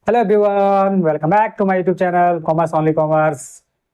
Hello everyone, welcome back to my YouTube channel commerce only commerce.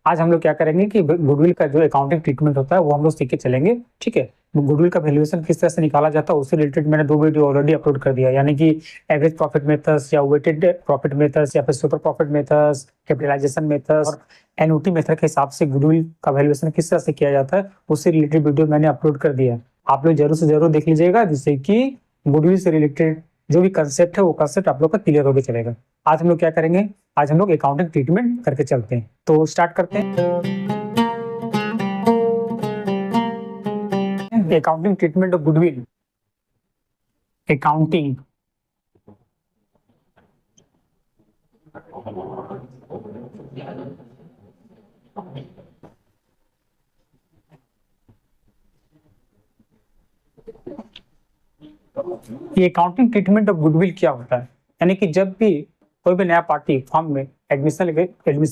आज हम लोग क्या करेंगे कि गुडविल का जो अकाउंटिंग ट्रीटमेंट होता है वो हम लोग सीख के चलेंगे। ठीक है, गुडविल का वैल्यूएशन किस तरह से निकाला जाता है उससे रिलेटेड मैंने दो वीडियो ऑलरेडी अपलोड कर दिया, यानी कि एवरेज प्रॉफिट मेथड्स या वेटेड प्रॉफिट मेथड्स या फिर super profit methods, capitalisation methods और एनओटी मेथड के हिसाब से गुडविल का वैल्यूएशन किस तरह से किया जाता है उससे रिलेटेड वीडियो मैंने अपलोड कर दिया है। आप लोग जरूर से जरूर देख लीजिएगा, जिससे कि गुडविल से रिलेटेड जो भी कंसेप्ट है वो कंसेप्ट आप लोग का क्लियर होकर चलेगा। आज हम लोग क्या करेंगे, आज हम लोग अकाउंटिंग ट्रीटमेंट करके चलते हैं, तो स्टार्ट करते हैं। Accounting treatment of goodwill. Accounting ये अकाउंटिंग ट्रीटमेंट ऑफ गुडविल क्या होता है, यानी कि जब भी कोई भी नया पार्टी फर्म में एडमिशन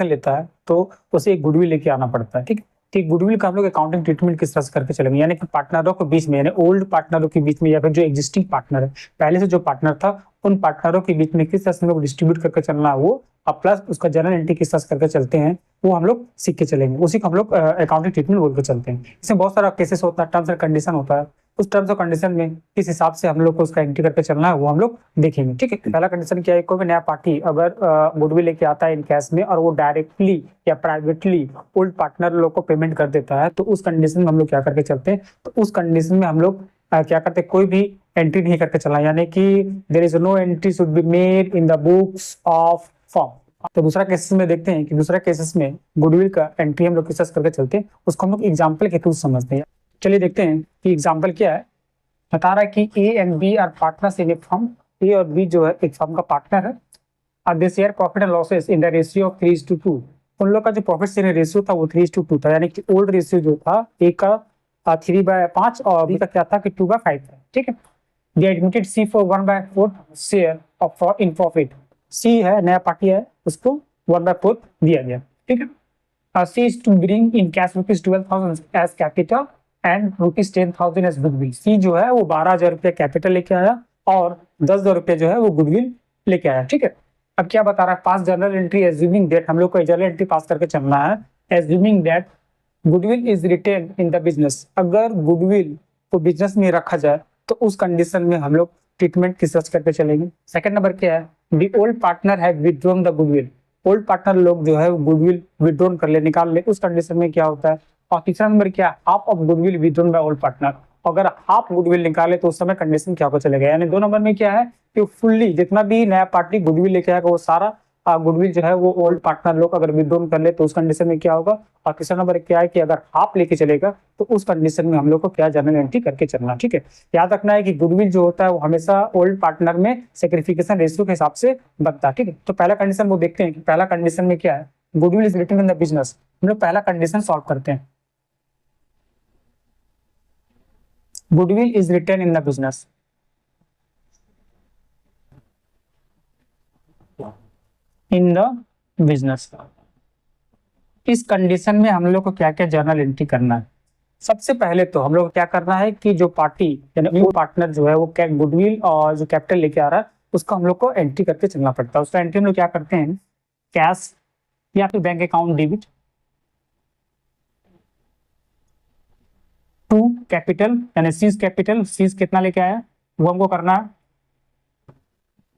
लेता है तो उसे एक गुडविल लेके आना पड़ता है। ठीक है, ठीक, गुडविल का हम लोग अकाउंटिंग ट्रीटमेंट किस तरह से करके चलेंगे, यानी कि पार्टनरों के बीच में, यानी ओल्ड पार्टनरों के बीच में या फिर जो एग्जिस्टिंग पार्टनर है, पहले से जो पार्टनर था उन पार्टनरों के बीच में किस तरह से हम लोग डिस्ट्रीब्यूट करके चलना है वो, और प्लस उसका जनरल एंट्री किस तरह से करके चलते हैं वो हम लोग सीख के चलेंगे। उसी को हम लोग अकाउंटिंग ट्रीटमेंट बोल के चलते हैं। इसमें बहुत सारा केसेस होता है, टर्म्स एंड कंडीशन होता है। उस टर्म्स और कंडीशन में किस हिसाब से हम लोग को उसका एंट्री करके चलना है वो हम लोग देखेंगे। ठीक है, पहला कंडीशन क्या है, कोई भी नया पार्टी अगर गुडविल लेके आता है इन कैश में और वो डायरेक्टली या प्राइवेटली ओल्ड पार्टनर लोग को पेमेंट कर देता है, तो उस कंडीशन में हम लोग क्या करके चलते हैं, तो उस कंडीशन में हम लोग क्या करते हैं, कोई भी एंट्री नहीं करके चलना, यानी कि there is no entry should be made in the books of firm. तो दूसरा केसेस में देखते हैं कि दूसरा केसेस में गुडविल का एंट्री हम लोग किस तरह से करके चलते हैं, उसको हम लोग एग्जाम्पल के थ्रू समझते हैं। चलिए देखते हैं कि एग्जाम्पल क्या है। बता रहा है कि A and B are partners in a firm. A और बी जो है एक फर्म का पार्टनर है, और they share profit and losses in the ratio of 3:2। उन लोग का जो प्रॉफिट शेयरिंग रेशियो था वो 3:2 था, यानी कि ओल्ड रेशियो जो था ए का 3/5 और बी का क्या था कि 2/5 था। ठीक है, they admitted C for 1/4 share of in profit. C है, नया पार्टी है, उसको 1/4 दिया गया। ठीक है, C is to bring in cash ₹12,000 as capital and ₹10,000 as goodwill. C जो है वो 12,000 रुपया कैपिटल लेके आया और 10,000 रुपया जो है वो गुडविल लेके आया। ठीक है, अब क्या बता रहा है, pass journal entry assuming that, हम लोग को जर्नल एंट्री पास करके चलना है। Assuming that goodwill is retained in the business, अगर गुडविल को बिजनेस में रखा जाए तो उस कंडीशन में हम लोग ट्रीटमेंट किस तरह से करके चलेंगे। सेकंड नंबर क्या है, the old partner have withdrawn the goodwill. Old partner लोग जो है गुडविल विथड्रॉन कर ले, निकाल ले, उस कंडीशन में क्या होता है। और तीसरा नंबर क्या है, half of goodwill withdrawn by old partner. अगर हाफ गुडविल निकाले तो उस समय कंडीशन क्या होगा चलेगा, यानी दो नंबर में क्या है कि फुल्ली जितना भी नया पार्टी गुडविल लेके आएगा वो सारा गुडविल जो है वो ओल्ड पार्टनर लोग अगर विथड्रॉन कर ले तो उस कंडीशन में क्या होगा। और तीसरा नंबर क्या है कि अगर हाफ लेके चलेगा तो उस कंडीशन में हम लोग को क्या जर्नल एंट्री करके चलना। ठीक है, याद रखना है कि गुडविल जो होता है वो हमेशा ओल्ड पार्टनर में सेक्रिफिकेशन रेशियो के हिसाब से बनता है। ठीक है, तो पहला कंडीशन वो देखते हैं कि पहला कंडीशन में क्या है, goodwill is retained in the business. हम लोग पहला कंडीशन सॉल्व करते हैं। Goodwill is retained in the business. In the business, इस कंडीशन में हम लोग को क्या क्या जर्नल एंट्री करना है। सबसे पहले तो हम लोग को क्या करना है कि जो पार्टी यानी न्यू पार्टनर जो है वो क्या गुडविल और जो कैपिटल लेके आ रहा है उसको हम लोग को एंट्री करके चलना पड़ता है। उसका एंट्री हम लोग क्या करते हैं, कैश या फिर bank account debit to capital, यानी सीज कैपिटल, सीज कितना लेके आया वो हमको करना है।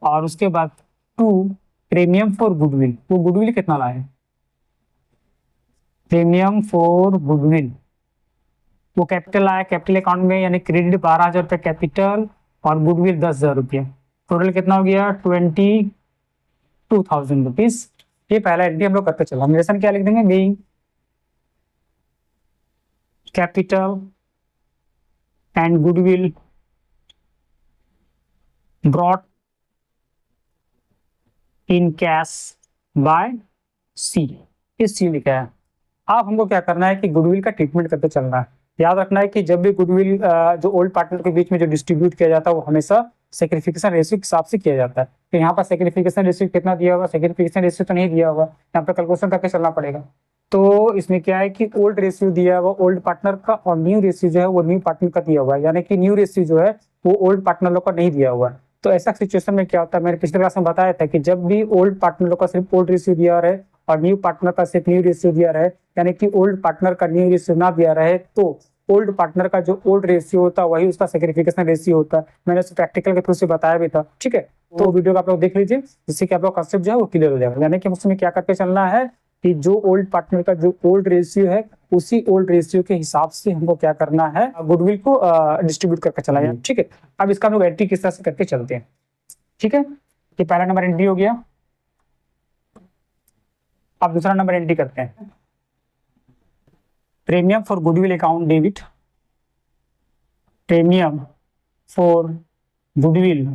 और उसके बाद टू प्रीमियम फॉर गुडविल, वो गुडविल कितना लाए, प्रीमियम फॉर गुडविल, वो कैपिटल आया कैपिटल अकाउंट में, यानी क्रेडिट 12,000 रुपया कैपिटल और गुडविल 10,000 रुपया, टोटल कितना हो गया 22,000 रुपीज। ये पहला एंट्री हम लोग करते चलो। हम क्या लिख देंगे, being capital and goodwill brought in cash by C, इस सी लिखा है। अब हमको क्या करना है कि गुडविल का ट्रीटमेंट करते चलना है। याद रखना है कि जब भी गुडविल जो ओल्ड पार्टनर के बीच में जो डिस्ट्रीब्यूट किया जाता है वो हमेशा सेक्रिफिकेशन रेशियो के हिसाब से किया जाता है। तो यहाँ पर सेक्रिफिकेशन रेशियो कितना दिया होगा, सेक्रिफिकेशन रेशियो तो नहीं दिया होगा, यहाँ पर कैलकुलेशन करके चलना पड़ेगा। तो इसमें क्या है कि ओल्ड रेशियो दिया हुआ ओल्ड पार्टनर का और न्यू रेशियो जो है वो न्यू पार्टनर का दिया हुआ है, यानी कि न्यू रेशियो जो है वो ओल्ड पार्टनर लोग का नहीं दिया हुआ है। तो ऐसा सिचुएशन में क्या होता है, मैंने पिछले क्लास में बताया था कि जब भी ओल्ड पार्टनर का सिर्फ ओल्ड रेशियो दिया रहे और न्यू पार्टनर का सिर्फ न्यू रेशियो दिया रहे, यानी कि ओल्ड पार्टनर का न्यू रेशियो ना दिया रहे, तो ओल्ड पार्टनर का जो ओल्ड रेशियो होता है वही उसका सेक्रिफिकेशन रेशियो होता है। मैंने उसे प्रैक्टिकल के थ्रू से बताया भी था, ठीक है। तो वीडियो को आप लोग देख लीजिए, जिससे कि आप लोग कंसेप्ट जो है वो क्लियर हो जाएगा। यानी कि उसमें क्या करके चलना है कि जो ओल्ड पार्टनर का जो ओल्ड रेशियो है उसी ओल्ड रेशियो के हिसाब से हमको क्या करना है, गुडविल को डिस्ट्रीब्यूट करके चलाना है, ठीक है। अब इसका हम लोग एंट्री किस तरह से करके चलते हैं, ठीक है। ये पहला नंबर एंट्री हो गया। अब दूसरा नंबर एंट्री करते हैं, premium for goodwill account debit, premium for goodwill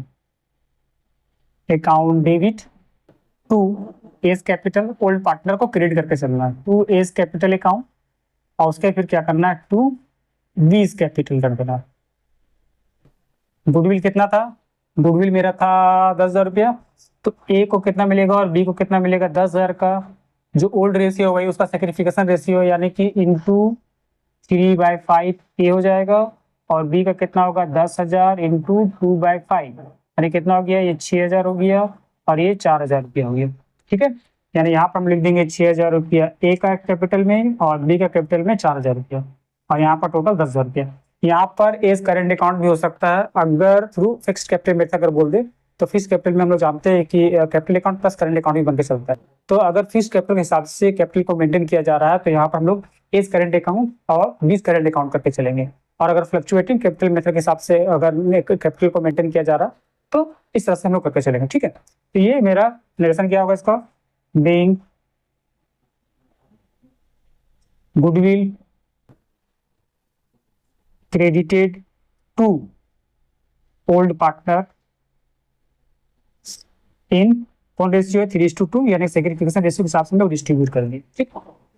account debit to S capital, old partner को क्रेडिट करके चलना है टू एस कैपिटल अकाउंट, और उसके फिर क्या करना है टू बीस कैपिटल कर देना। गुडविल कितना था, गुडविल मेरा था 10,000 रुपया, तो ए को कितना मिलेगा और बी को कितना मिलेगा, 10,000 का। जो ओल्ड रेशियो वही उसका सेक्रिफिकेशन रेशियो यानी कि इंटू 3/5 ए हो जाएगा, और बी का कितना होगा 10,000 इंटू 2/5, यानी कितना हो गया, ये 6,000 हो गया और ये 4,000 रुपया हो गया, ठीक है। यानी यहाँ पर हम लिख देंगे 6,000 रुपया ए का कैपिटल में और बी का कैपिटल में 4,000 रुपया, और यहाँ पर टोटल 10,000 रुपया। यहाँ पर एज करेंट अकाउंट भी हो सकता है अगर थ्रू फिक्स्ड कैपिटल मेथड अगर बोल दे तो। फिक्स्ड कैपिटल में हम लोग जानते हैं कि capital account plus current account भी बनकर चलता है। तो अगर फिक्स्ड कैपिटल के हिसाब से कैपिटल को मेंटेन किया जा रहा है तो यहाँ पर हम लोग एज करेंट अकाउंट और बीस करेंट अकाउंट करके चलेंगे। और अगर फ्लक्चुएटिंग कैपिटल मेथड के हिसाब से अगर कैपिटल को मेंटेन किया जा रहा तो इस तरह से हम लोग करके चलेंगे, ठीक है। तो ये मेरा नरेशन क्या होगा इसका, being goodwill credited to old partner in कौन रेशियो है 3:2, यानी सेग्रीगेशन रेशियो के हिसाब से हम लोग डिस्ट्रीब्यूट कर दिए, ठीक।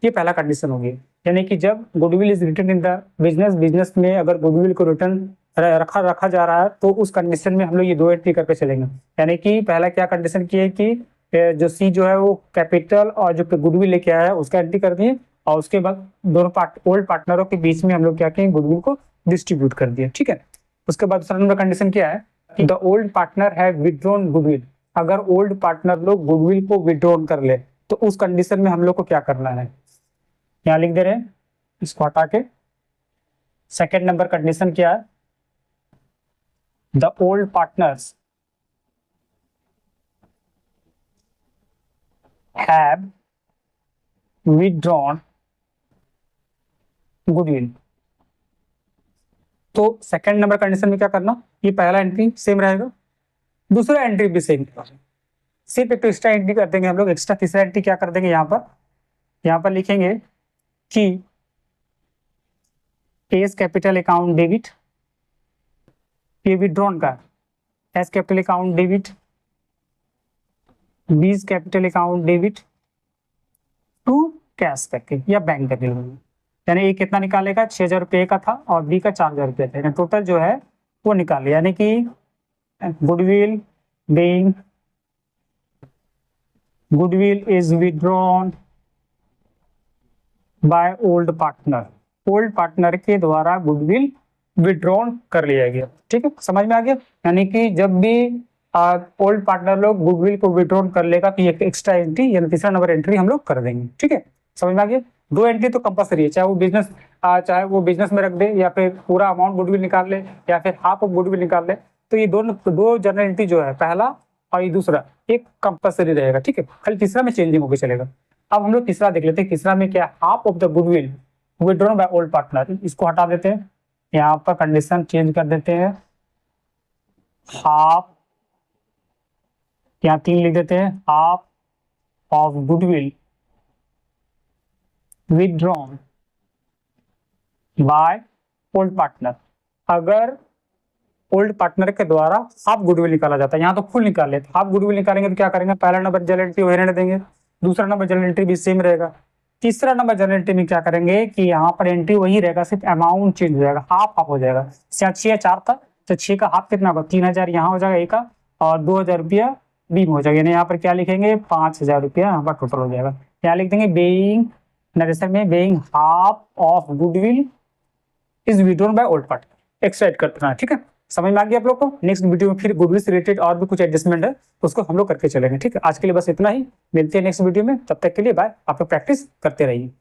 ये पहला कंडीशन हो गया। यानी कि जब goodwill is return in the business, business में अगर गुडविल को रिटर्न रखा जा रहा है तो उस कंडीशन में हम लोग ये दो एंट्री करके चलेंगे। यानी कि पहला क्या कंडीशन की है कि जो सी जो है वो कैपिटल और जो गुडविल लेके आया है उसका एंट्री कर दिए, और उसके बाद दोनों ओल्ड पार्टनरों के बीच में हम लोग क्या किए, गुडविल को डिस्ट्रीब्यूट कर दिया, ठीक है। उसके बाद दूसरा नंबर कंडीशन क्या है कि the old partner have withdrawn goodwill, अगर ओल्ड पार्टनर लोग गुडविल को विथड्रॉन कर ले तो उस कंडीशन में हम लोग को क्या करना है, यहाँ लिख दे रहे हैं इसको हटा के। सेकेंड नंबर कंडीशन क्या है, the old partners have withdrawn goodwill. तो सेकंड नंबर कंडीशन में क्या करना, ये पहला एंट्री सेम रहेगा, दूसरा एंट्री भी सेम, सिर्फ एक तो एक्स्ट्रा एंट्री कर देंगे हम लोग। एक्स्ट्रा तीसरा एंट्री क्या कर देंगे, यहाँ पर लिखेंगे कि एस कैपिटल अकाउंट डेबिट, ये विथड्रॉन का S capital account debit, B's capital account debit to cash करके या बैंक करके, यानी ए कितना निकालेगा 6,000 रुपये का था और बी का 4,000 रुपये था, यानी टोटल जो है वो निकाले। यानी कि goodwill being goodwill is withdrawn by old partner, old partner के द्वारा गुडविल विथड्रॉन कर लिया गया, ठीक है, समझ में आ गया। यानी कि जब भी ओल्ड पार्टनर लोग गुडविल को विथड्रॉन कर लेगा तो ये एक्स्ट्रा एंट्री यानी तीसरा नंबर एंट्री हम लोग कर देंगे, ठीक है, समझ में आ गया। दो एंट्री तो कंपलसरी है, चाहे वो बिजनेस में रख दे या फिर पूरा अमाउंट गुडविल निकाल ले या फिर हाफ ऑफ गुडविल निकाल ले, तो ये दो जनरल एंट्री जो है पहला और ये दूसरा एक कंपलसरी रहेगा, ठीक है। खाली तीसरा में चेंजिंग होकर चलेगा। अब हम लोग तीसरा देख लेते हैं, तीसरा में क्या, half of the goodwill withdrawn by old partner, इसको हटा देते हैं, यहाँ पर कंडीशन चेंज कर देते हैं, हाफ, यहाँ 3 लिख देते हैं, half of goodwill withdrawn by old partner. अगर ओल्ड पार्टनर के द्वारा हाफ गुडविल निकाला जाता है, यहाँ तो फुल निकाल लेते, हाफ गुडविल निकालेंगे तो क्या करेंगे, पहला नंबर जनरल एंट्री वही रहने देंगे, दूसरा नंबर जनरल एंट्री भी सेम रहेगा, तीसरा नंबर जनरल एंट्री में क्या करेंगे कि यहाँ पर एंट्री वही रहेगा, सिर्फ अमाउंट चेंज हो जाएगा, हाफ हो जाएगा। 6 4 था तो 6 का हाफ कितना होगा, 3,000 यहाँ हो जाएगा ए का और 2,000 रुपया बी में हो जाएगा, यानी यहाँ पर क्या लिखेंगे 5,000 रुपया यहाँ पर टोटल हो जाएगा। यहाँ लिख देंगे बेइंग नरेशन में being half of goodwill is withdrawn by old partner, extract करते हैं, ठीक है। समझ में आ गया आप लोग को? नेक्स्ट वीडियो में फिर गुडविल से रिलेटेड और भी कुछ एडजस्टमेंट है उसको हम लोग करके चलेंगे। ठीक है, आज के लिए बस इतना ही, मिलते हैं नेक्स्ट वीडियो में, तब तक के लिए बाय। आप लोग प्रैक्टिस करते रहिए।